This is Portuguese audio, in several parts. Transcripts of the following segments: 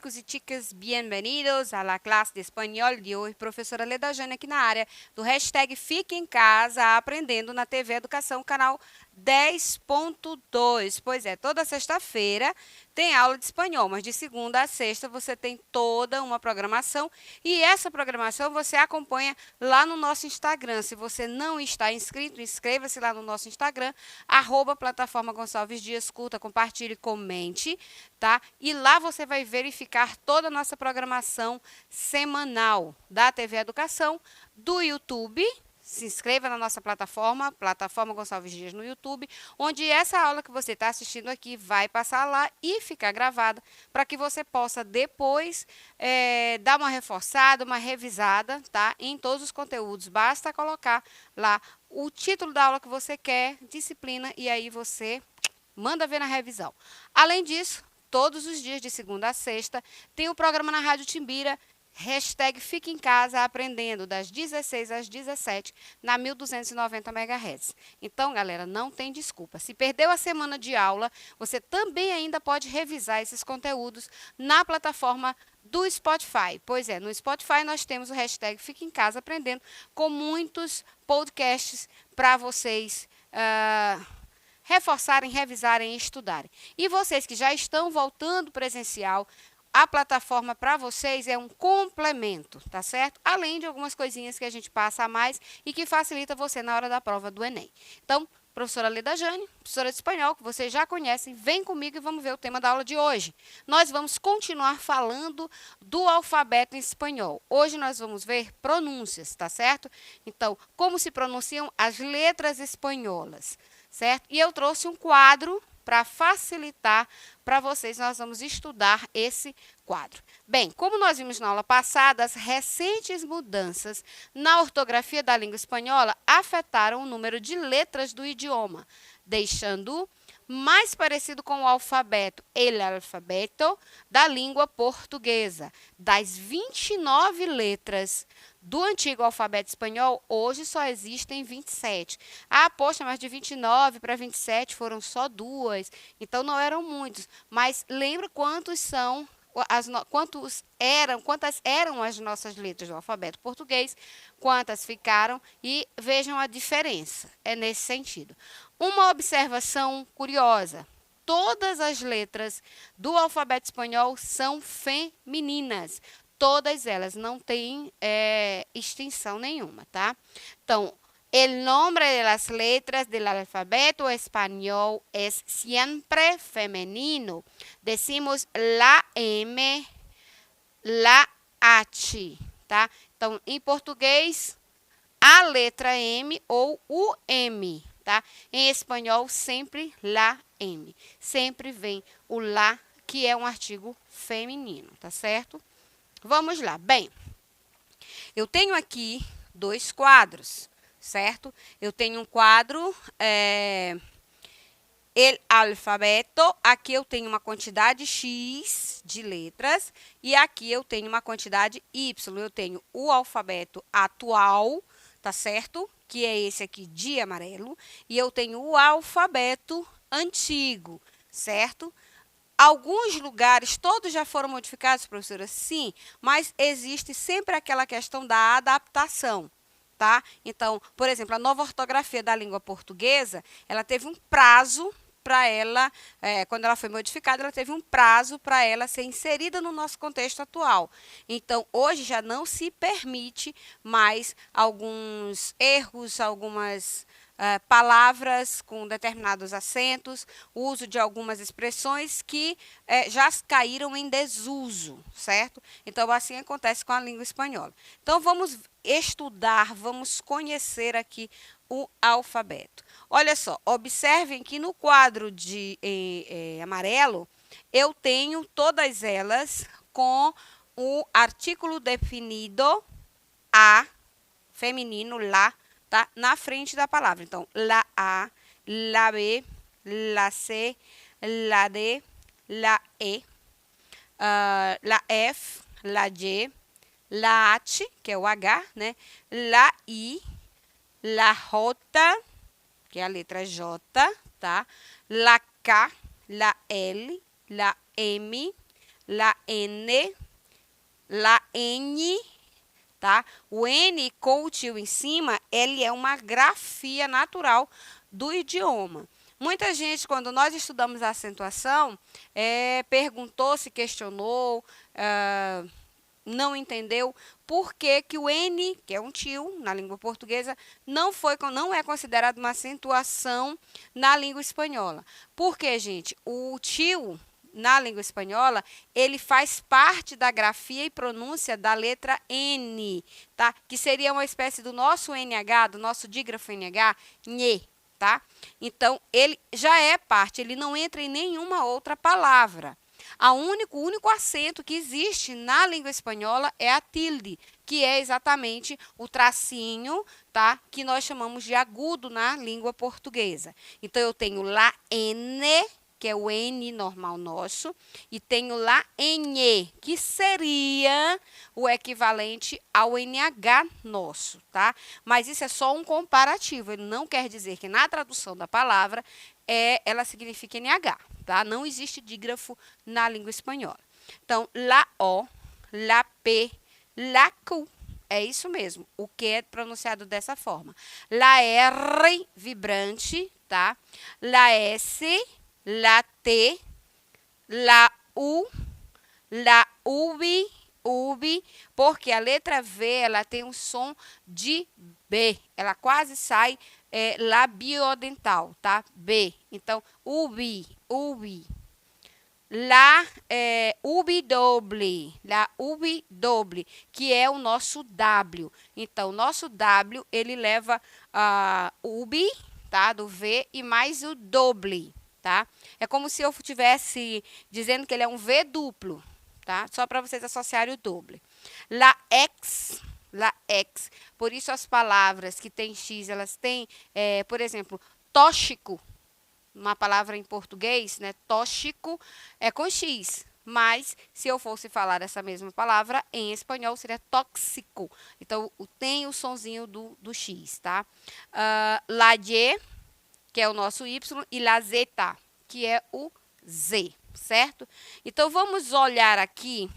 chicos e chicas, bem-vindos à la classe de espanhol de hoje. Professora Leda Jane aqui na área do hashtag Fique em Casa Aprendendo na TV Educação, canal 10.2. Pois é, toda sexta-feira tem aula de espanhol, mas de segunda a sexta você tem toda uma programação e essa programação você acompanha lá no nosso Instagram. Se você não está inscrito, inscreva-se lá no nosso Instagram, @plataforma Gonçalves Dias, curta, compartilhe, comente, tá? E lá você vai verificar toda a nossa programação semanal da TV Educação, do YouTube. Se inscreva na nossa plataforma Gonçalves Dias no YouTube, onde essa aula que você está assistindo aqui vai passar lá e ficar gravada para que você possa depois dar uma reforçada, uma revisada, tá? Em todos os conteúdos. Basta colocar lá o título da aula que você quer, disciplina, e aí você manda ver na revisão. Além disso, todos os dias de segunda a sexta tem o programa na Rádio Timbira, hashtag Fique em Casa Aprendendo, das 16 às 17, na 1290 MHz. Então, galera, não tem desculpa. Se perdeu a semana de aula, você também ainda pode revisar esses conteúdos na plataforma do Spotify. Pois é, no Spotify nós temos o hashtag Fique em Casa Aprendendo, com muitos podcasts para vocês reforçarem, revisarem e estudarem. E vocês que já estão voltando presencial, a plataforma para vocês é um complemento, tá certo? Além de algumas coisinhas que a gente passa a mais e que facilita você na hora da prova do Enem. Então, professora Leda Jane, professora de espanhol, que vocês já conhecem, vem comigo e vamos ver o tema da aula de hoje. Nós vamos continuar falando do alfabeto em espanhol. Hoje nós vamos ver pronúncias, tá certo? Então, como se pronunciam as letras espanholas, certo? E eu trouxe um quadro para facilitar para vocês, nós vamos estudar esse quadro. Bem, como nós vimos na aula passada, as recentes mudanças na ortografia da língua espanhola afetaram o número de letras do idioma, deixando-o mais parecido com o alfabeto, el alfabeto, da língua portuguesa. Das 29 letras do antigo alfabeto espanhol, hoje só existem 27. Ah, poxa, mas de 29 para 27 foram só 2, então não eram muitos. Mas lembra quantas eram as nossas letras do alfabeto português, quantas ficaram e vejam a diferença. É nesse sentido. Uma observação curiosa: todas as letras do alfabeto espanhol são femininas. Todas elas, não têm extinção nenhuma, tá? Então, el nombre de las letras del alfabeto español es siempre femenino. Decimos la M, la H, tá? Então, em português, a letra M ou o M, tá? Em espanhol, sempre la M. Sempre vem o la, que é um artigo feminino, tá certo? Vamos lá. Bem, eu tenho aqui 2 quadros, certo? Eu tenho um quadro, el alfabeto, aqui eu tenho uma quantidade X de letras e aqui eu tenho uma quantidade Y. Eu tenho o alfabeto atual, tá certo? Que é esse aqui de amarelo, e eu tenho o alfabeto antigo, certo? Alguns lugares, todos já foram modificados, professora? Sim, mas existe sempre aquela questão da adaptação, tá? Então, por exemplo, a nova ortografia da língua portuguesa, ela teve um prazo para ela, quando ela foi modificada, ela teve um prazo para ela ser inserida no nosso contexto atual. Então, hoje já não se permite mais alguns erros, algumas palavras com determinados acentos, o uso de algumas expressões que já caíram em desuso, certo? Então, assim acontece com a língua espanhola. Então, vamos estudar, vamos conhecer aqui o alfabeto. Olha só, observem que no quadro de amarelo, eu tenho todas elas com o artículo definido a, feminino, la, tá? Na frente da palavra. Então, la A, la B, la C, la D, la E, la F, la G, la H, que é o H, né? La I, la J, que é a letra J, tá? La K, la L, la M, la N, la N, tá? O N com o tio em cima, ele é uma grafia natural do idioma. Muita gente, quando nós estudamos a acentuação, perguntou, se questionou, não entendeu por que que o N, que é um tio na língua portuguesa, não é considerado uma acentuação na língua espanhola. Porque, gente, o tio na língua espanhola, ele faz parte da grafia e pronúncia da letra N, tá? Que seria uma espécie do nosso NH, do nosso dígrafo NH, nhê, tá? Então, ele já é parte, ele não entra em nenhuma outra palavra. O único acento que existe na língua espanhola é a tilde, que é exatamente o tracinho, tá? Que nós chamamos de agudo na língua portuguesa. Então, eu tenho la N, que é o N normal nosso, e tenho lá NE, que seria o equivalente ao NH nosso, tá? Mas isso é só um comparativo, ele não quer dizer que na tradução da palavra ela significa NH, tá? Não existe dígrafo na língua espanhola. Então, la O, la P, la Q. É isso mesmo, o que é pronunciado dessa forma. La R, vibrante, tá? La S, la T, la U, la UB, porque a letra V ela tem um som de B, ela quase sai labiodental, tá? B. Então, UB. La UB doble, que é o nosso W. Então, o nosso W, ele leva UB, tá? Do V e mais o doble. Tá? É como se eu estivesse dizendo que ele é um V duplo, tá? Só para vocês associarem o doble. La X, por isso as palavras que têm X, elas têm, por exemplo, tóxico, uma palavra em português, né? Tóxico é com X, mas se eu fosse falar essa mesma palavra em espanhol, seria tóxico. Então, tem o sonzinho do X, tá? La Y, que é o nosso Y, e la Z, que é o Z, certo? Então, vamos olhar aqui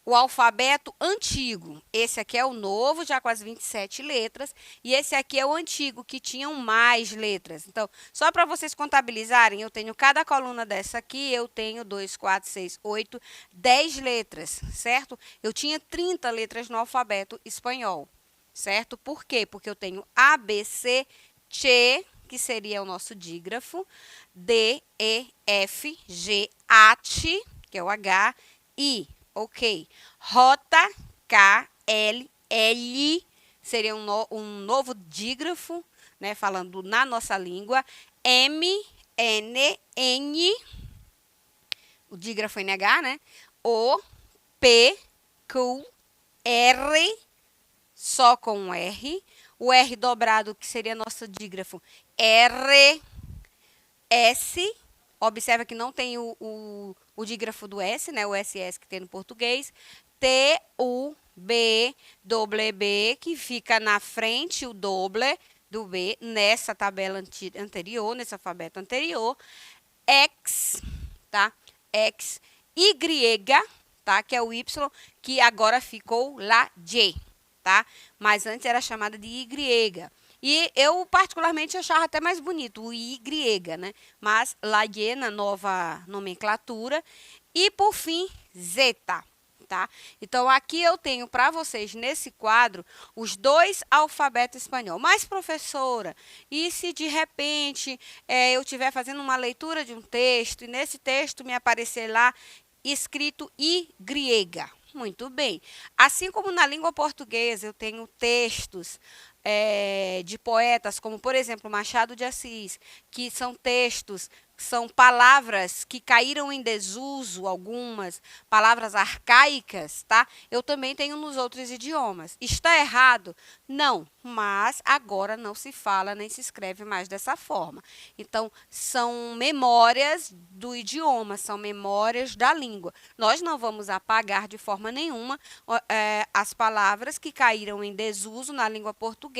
o alfabeto antigo. Esse aqui é o novo, já com as 27 letras, e esse aqui é o antigo, que tinham mais letras. Então, só para vocês contabilizarem, eu tenho cada coluna dessa aqui, eu tenho 2, 4, 6, 8, 10 letras, certo? Eu tinha 30 letras no alfabeto espanhol, certo? Por quê? Porque eu tenho A, B, C, Che, que seria o nosso dígrafo, D, E, F, G, H, que é o H, I, ok. J, K, L, L, seria um novo dígrafo, né, falando na nossa língua, M, N, N, o dígrafo NH, né, O, P, Q, R, só com um R, o R dobrado, que seria nosso dígrafo, R, S, observa que não tem o dígrafo do S, né, o SS que tem no português, T, U, B, doble B, que fica na frente, o doble do B, nessa tabela anterior, nesse alfabeto anterior, X, tá, X, Y, tá, que é o Y, que agora ficou lá J, tá? Mas antes era chamada de Y. E eu, particularmente, achava até mais bonito, o Y, né? Mas lá na nova nomenclatura. E, por fim, Z, tá? Então, aqui eu tenho para vocês, nesse quadro, os dois alfabetos espanhol. Mas, professora, e se de repente eu estiver fazendo uma leitura de um texto e nesse texto me aparecer lá escrito Y? Muito bem. Assim como na língua portuguesa eu tenho textos de poetas, como, por exemplo, Machado de Assis, que são textos, são palavras que caíram em desuso, algumas palavras arcaicas, tá? Eu também tenho nos outros idiomas. Está errado? Não, mas agora não se fala nem se escreve mais dessa forma. Então, são memórias do idioma, são memórias da língua. Nós não vamos apagar de forma nenhuma as palavras que caíram em desuso na língua portuguesa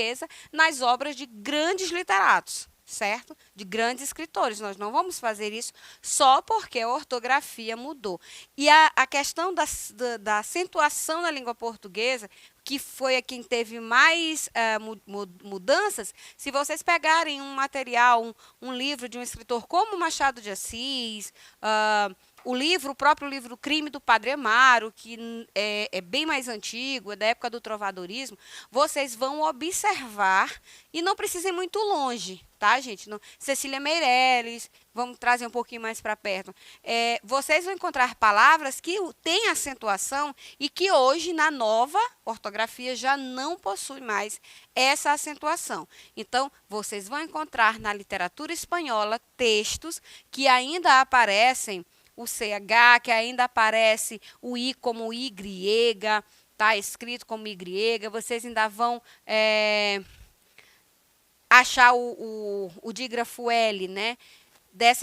nas obras de grandes literatos. certo? De grandes escritores. Nós não vamos fazer isso só porque a ortografia mudou. E a questão da acentuação na língua portuguesa, que foi quem teve mais mudanças, se vocês pegarem um material, um livro de um escritor como Machado de Assis, o próprio livro Crime do Padre Amaro, que é bem mais antigo, é da época do trovadorismo, vocês vão observar, e não precisem ir muito longe, tá, gente? Cecília Meirelles, vamos trazer um pouquinho mais para perto. Vocês vão encontrar palavras que têm acentuação e que hoje, na nova ortografia, já não possui mais essa acentuação. Então, vocês vão encontrar na literatura espanhola textos que ainda aparecem o CH, que ainda aparece o I como Y, tá? Escrito como Y. Vocês ainda vão achar o dígrafo L, né?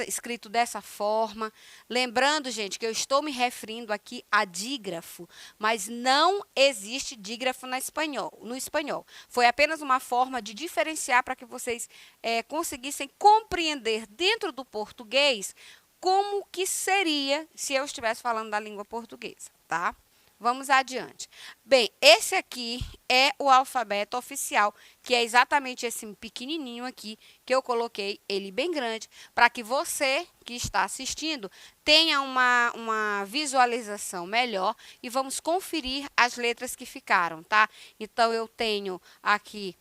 Escrito dessa forma. Lembrando, gente, que eu estou me referindo aqui a dígrafo, mas não existe dígrafo no espanhol. Foi apenas uma forma de diferenciar para que vocês conseguissem compreender dentro do português como que seria se eu estivesse falando da língua portuguesa, tá? Vamos adiante. Bem, esse aqui é o alfabeto oficial, que é exatamente esse pequenininho aqui, que eu coloquei ele bem grande, para que você que está assistindo tenha uma visualização melhor e vamos conferir as letras que ficaram, tá? Então, eu tenho aqui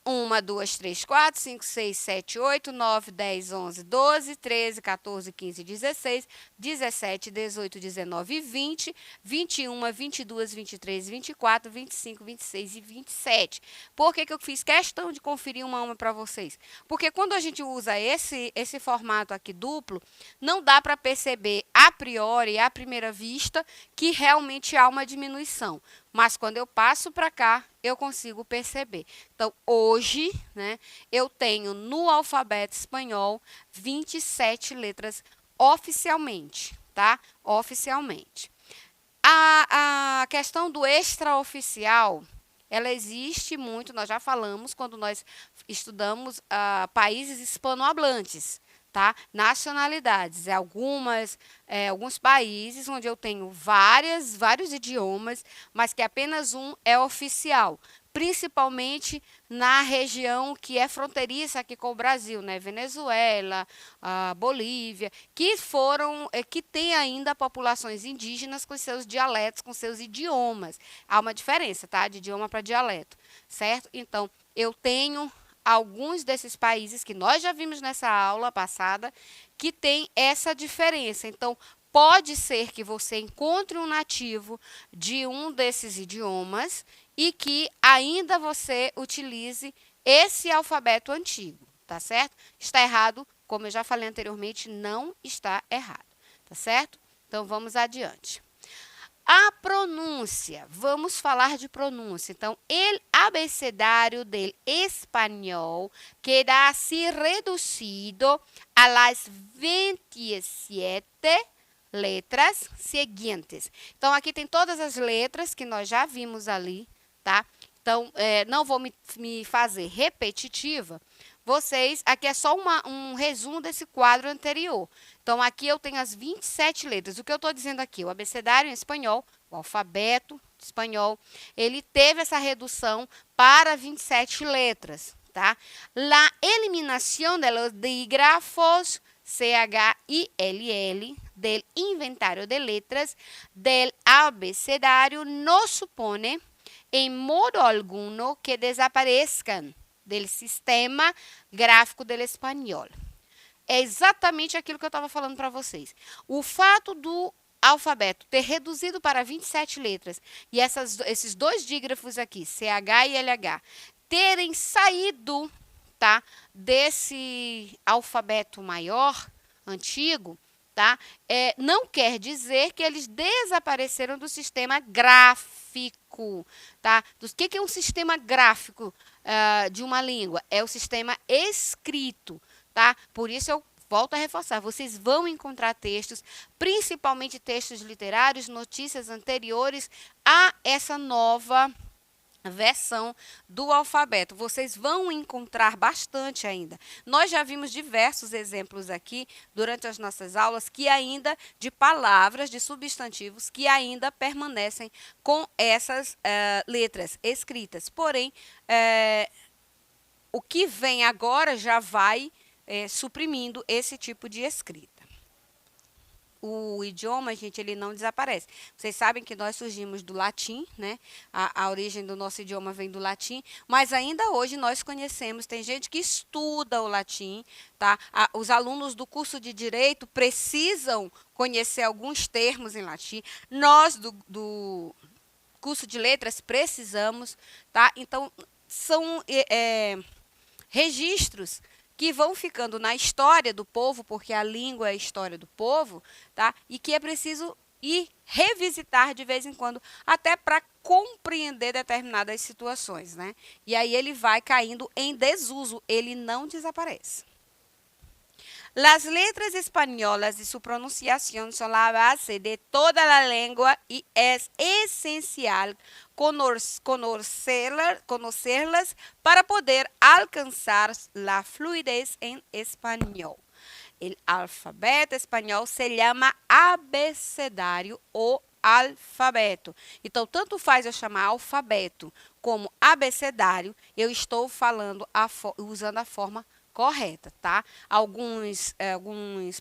1, 2, 3, 4, 5, 6, 7, 8, 9, 10, 11, 12, 13, 14, 15, 16, 17, 18, 19, 20, 21, 22, 23, 24, 25, 26 e 27. Por que eu fiz questão de conferir uma a uma para vocês? Porque quando a gente usa esse formato aqui duplo, não dá para perceber a priori, à primeira vista, que realmente há uma diminuição. Mas quando eu passo para cá, eu consigo perceber. Então, hoje, né, eu tenho no alfabeto espanhol 27 letras oficialmente, tá? Oficialmente. A questão do extraoficial, ela existe muito, nós já falamos quando nós estudamos países hispanohablantes. Tá? Nacionalidades, alguns países onde eu tenho vários idiomas, mas que apenas um é oficial, principalmente na região que é fronteiriça aqui com o Brasil, né? Venezuela, Bolívia, que tem ainda populações indígenas com seus dialetos, com seus idiomas. Há uma diferença, tá? De idioma para dialeto, certo? Então, eu tenho alguns desses países que nós já vimos nessa aula passada, que tem essa diferença. Então, pode ser que você encontre um nativo de um desses idiomas e que ainda você utilize esse alfabeto antigo, tá certo? Está errado, como eu já falei anteriormente, não está errado, tá certo? Então, vamos adiante. A pronúncia, vamos falar de pronúncia. Então, o abecedário del espanhol queda assim reduzido a las 27 letras seguintes. Então, aqui tem todas as letras que nós já vimos ali, tá? Então, não vou me fazer repetitiva. Aqui é só um resumo desse quadro anterior. Então, aqui eu tenho as 27 letras. O que eu estou dizendo aqui? O abecedário em espanhol, o alfabeto espanhol, ele teve essa redução para 27 letras, tá? La eliminación de los dígrafos CH y LL del inventario de letras del abecedario no supone en modo alguno que desaparezcan del sistema gráfico del espanhol. É exatamente aquilo que eu estava falando para vocês. O fato do alfabeto ter reduzido para 27 letras e esses dois dígrafos aqui, CH e LH, terem saído, tá, desse alfabeto maior, antigo, tá, não quer dizer que eles desapareceram do sistema gráfico. Tá? O que é um sistema gráfico de uma língua? É o sistema escrito. Tá? Por isso eu volto a reforçar, vocês vão encontrar textos, principalmente textos literários, notícias anteriores a essa nova versão do alfabeto. Vocês vão encontrar bastante ainda. Nós já vimos diversos exemplos aqui durante as nossas aulas que ainda de palavras, de substantivos que ainda permanecem com essas letras escritas. Porém, o que vem agora já vai suprimindo esse tipo de escrita. O idioma, gente, ele não desaparece. Vocês sabem que nós surgimos do latim, né? A origem do nosso idioma vem do latim, mas ainda hoje nós conhecemos, tem gente que estuda o latim, tá? Os alunos do curso de Direito precisam conhecer alguns termos em latim. Nós, do curso de Letras, precisamos, tá? Então, são registros que vão ficando na história do povo, porque a língua é a história do povo, tá? E que é preciso ir revisitar de vez em quando, até para compreender determinadas situações, né? E aí ele vai caindo em desuso, ele não desaparece. Las letras españolas y su pronunciación son la base de toda la lengua y es esencial conocerlas para poder alcanzar la fluidez en español. El alfabeto espanhol se chama abecedário ou alfabeto. Então, tanto faz eu chamar alfabeto como abecedário, eu estou falando usando a forma correta, tá? Alguns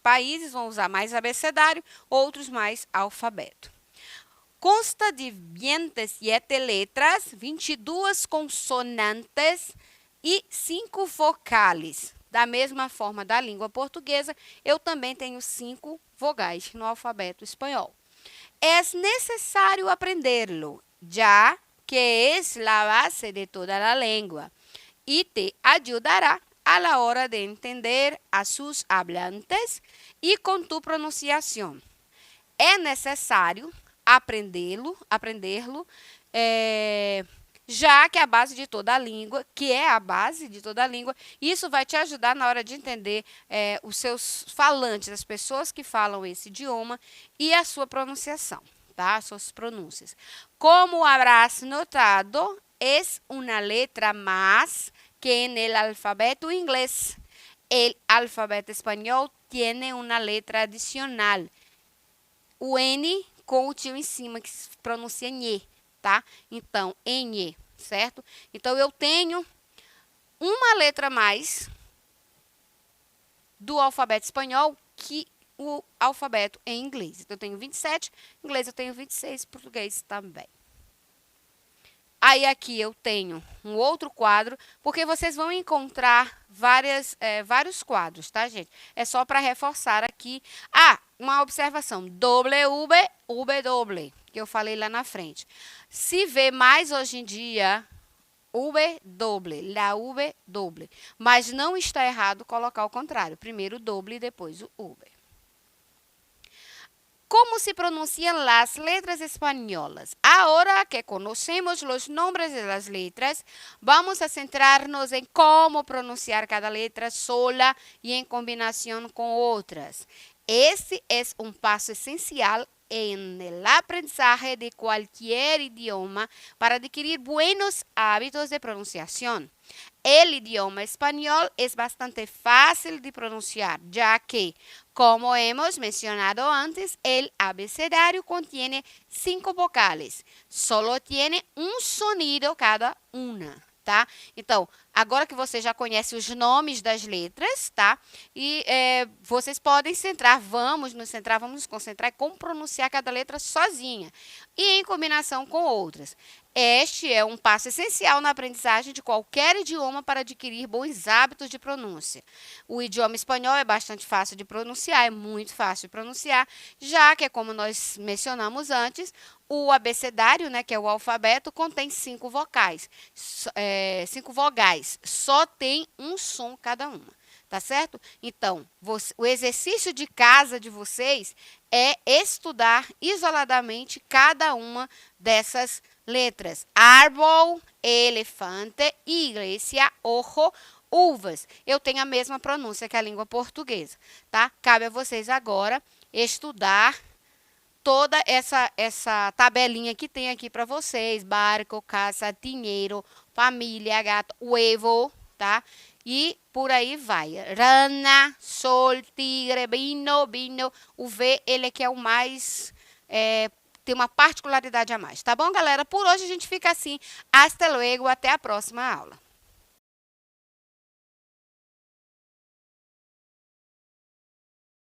países vão usar mais abecedário, outros mais alfabeto. Consta de 27 letras, 22 consonantes e 5 vocais. Da mesma forma da língua portuguesa, eu também tenho 5 vogais no alfabeto espanhol. É necessário aprendê-lo, já que é a base de toda a língua e te ajudará a la hora de entender a sus hablantes e com tu pronunciação. É necessário aprendê-lo, já que é a base de toda a língua, isso vai te ajudar na hora de entender os seus falantes, as pessoas que falam esse idioma e a sua pronunciação, tá? As suas pronúncias. Como habrás notado, é uma letra mais que no alfabeto inglês. O alfabeto espanhol tem uma letra adicional. O N com o tio em cima, que se pronuncia N, tá? Então, N, certo? Então, eu tenho uma letra a mais do alfabeto espanhol que o alfabeto em inglês. Então, eu tenho 27, em inglês eu tenho 26, português também. Aí aqui eu tenho um outro quadro, porque vocês vão encontrar vários quadros, tá, gente? É só para reforçar aqui. Uma observação, W, que eu falei lá na frente. Se vê mais hoje em dia, la W, mas não está errado colocar o contrário. Primeiro o doble e depois o V. ¿Cómo se pronuncian las letras españolas? Ahora que conocemos los nombres de las letras, vamos a centrarnos en cómo pronunciar cada letra sola y en combinación con otras. Este es un paso esencial en el aprendizaje de cualquier idioma para adquirir buenos hábitos de pronunciación. El idioma español es bastante fácil de pronunciar, ya que, como hemos mencionado antes, el abecedario contiene 5 vocales. Solo tiene un sonido cada una, tá? Então, agora que você já conhece os nomes das letras, tá? E vocês podem vamos nos concentrar em como pronunciar cada letra sozinha e em combinação com outras. Este é um passo essencial na aprendizagem de qualquer idioma para adquirir bons hábitos de pronúncia. O idioma espanhol é bastante fácil de pronunciar, é muito fácil de pronunciar, já que, como nós mencionamos antes, o abecedário, né, que é o alfabeto, contém 5 vocais, 5 vogais, só tem um som cada uma. Tá certo? Então, o exercício de casa de vocês é estudar isoladamente cada uma dessas letras. Árbol, elefante, igreja, ojo, uvas. Eu tenho a mesma pronúncia que a língua portuguesa, tá? Cabe a vocês agora estudar toda essa tabelinha que tem aqui para vocês. Barco, casa, dinheiro, família, gato, huevo, tá? E por aí vai. Rana, sol, tigre, vino. O V, ele é que é o mais... tem uma particularidade a mais. Tá bom, galera? Por hoje a gente fica assim. Hasta luego, até a próxima aula.